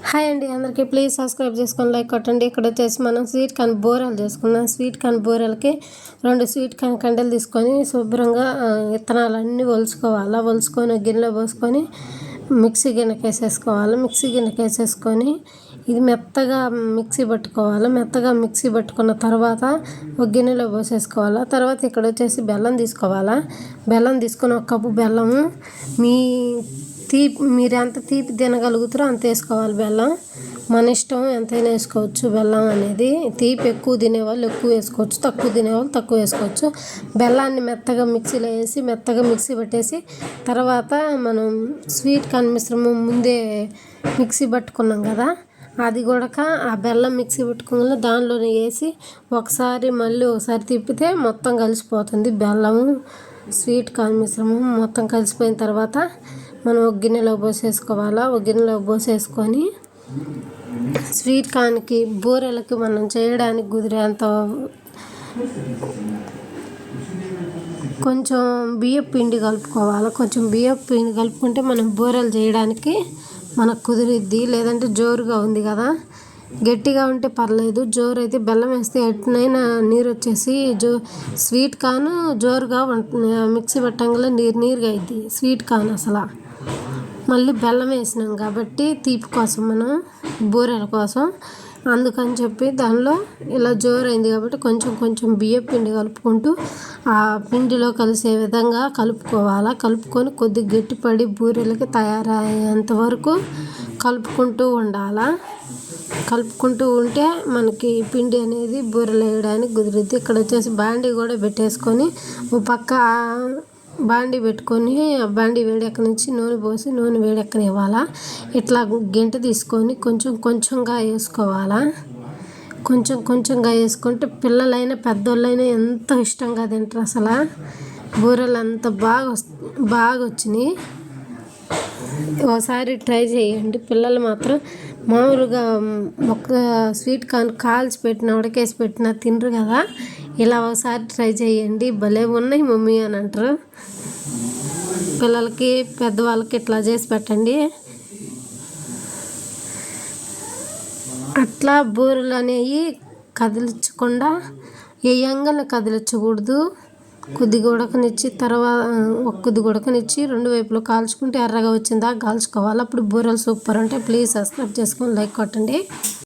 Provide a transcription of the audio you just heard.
Hi అండి అందరికీ please subscribe చేసుకొని లైక్ కొట్టండి. ఇక్కడ వచ్చేసి మనం స్వీట్ కార్న్ బోరాలు చేసుకుందాం. స్వీట్ కార్న్ బోరాలకి 2 స్వీట్ కార్న్ కండలు తీసుకొని శుభ్రంగా విత్తనాలన్నీ ఒలుచుకొని గిన్నెలో పోసుకొని మిక్సీ గిన్నెకి వేసేసుకొని ఇది మెత్తగా మిక్సీ పట్టుకున్న తర్వాత ఒక గిన్నెలో పోసేసుకోవాలి. తర్వాత ఇక్కడ వచ్చేసి బెల్లం తీసుకొని 1 కప్పు బెల్లము మీరు ఎంత తీపి తినగలుగుతారో అంత వేసుకోవాలి. బెల్లం మన ఇష్టం, ఎంతైనా వేసుకోవచ్చు. బెల్లం అనేది తీపి ఎక్కువ తినేవాళ్ళు ఎక్కువ వేసుకోవచ్చు, తక్కువ తినేవాళ్ళు తక్కువ వేసుకోవచ్చు. బెల్లాన్ని మెత్తగా మిక్సీలో వేసి మిక్సీ పట్టేసి తర్వాత మనం స్వీట్ కార్న్ మిశ్రమం ముందే మిక్సీ పట్టుకున్నాం కదా, అది కూడా ఆ బెల్లం మిక్సీ పట్టుకున్న దానిలోనే వేసి మళ్ళీ ఒకసారి తిప్పితే మొత్తం కలిసిపోతుంది. బెల్లము స్వీట్ కార్న్ మిశ్రమం మొత్తం కలిసిపోయిన తర్వాత మనం ఒక గిన్నెలో పోసేసుకొని స్వీట్ కార్న్కి బూరెలకి మనం చేయడానికి కుదిరేంత కొంచెం బియ్యం పిండి కలుపుకోవాలి. కలుపుకుంటే మనం బూరెలు చేయడానికి మనకు కుదిరిద్ది. లేదంటే జోరుగా ఉంది కదా, గట్టిగా ఉంటే పర్లేదు. జోరు అయితే బెల్లం వేస్తే ఎట్నైనా నీరు వచ్చేసి స్వీట్ కార్న్ జోరుగా మిక్సీ పట్టంగా నీరుగా అయింది స్వీట్ కార్న్. అసలు మళ్ళీ బెల్లం వేసినాం కాబట్టి తీపి కోసం మనం బూరెల కోసం, అందుకని చెప్పి దానిలో ఇలా జోరైంది కాబట్టి కొంచెం బియ్యం పిండి కలుపుకుంటూ ఆ పిండిలో కలిసే విధంగా కలుపుకొని కొద్దిగా గట్టిపడి బూరెలకి తయారయ్యేంత వరకు కలుపుకుంటూ ఉంటే మనకి పిండి అనేది బూరెలు వేయడానికి కుదిరిద్ది. ఇక్కడ వచ్చేసి బాండీ కూడా పెట్టేసుకొని ఓ పక్క బాండీ పెట్టుకొని ఆ బాండీ వేడెక్కనిచ్చి నూనె వేడెక్కనివ్వాలా. ఇట్లా గంట తీసుకొని కొంచెంగా వేసుకోవాలా. కొంచెంగా వేసుకుంటే పిల్లలైనా పెద్దోళ్ళైనా ఎంతో ఇష్టంగా తింటారు. అసలు బూరెలు అంత బాగా వచ్చినాయి. ఒకసారి ట్రై చేయండి. పిల్లలు మాత్రం మామూలుగా ఒక స్వీట్ కార్న్ కాల్చి పెట్టినా ఉడకేసి పెట్టినా తినరు కదా, ఇలా ఒకసారి ట్రై చేయండి. భలే ఉన్నాయి మమ్మీ అని అంటారు. పిల్లలకి పెద్దవాళ్ళకి ఇట్లా చేసి పెట్టండి. అట్లా బూరెలు అనేవి కదిలించకుండా వేయంగానే కదిలించకూడదు. కొద్దిగా ఉడకనిచ్చి 2 వైపులు కాల్చుకుంటే ఎర్రగా వచ్చిందా కాల్చుకోవాలి. అప్పుడు బూరెలు సూపర్. అంటే ప్లీజ్ సబ్స్క్రైబ్ చేసుకొని లైక్ కొట్టండి.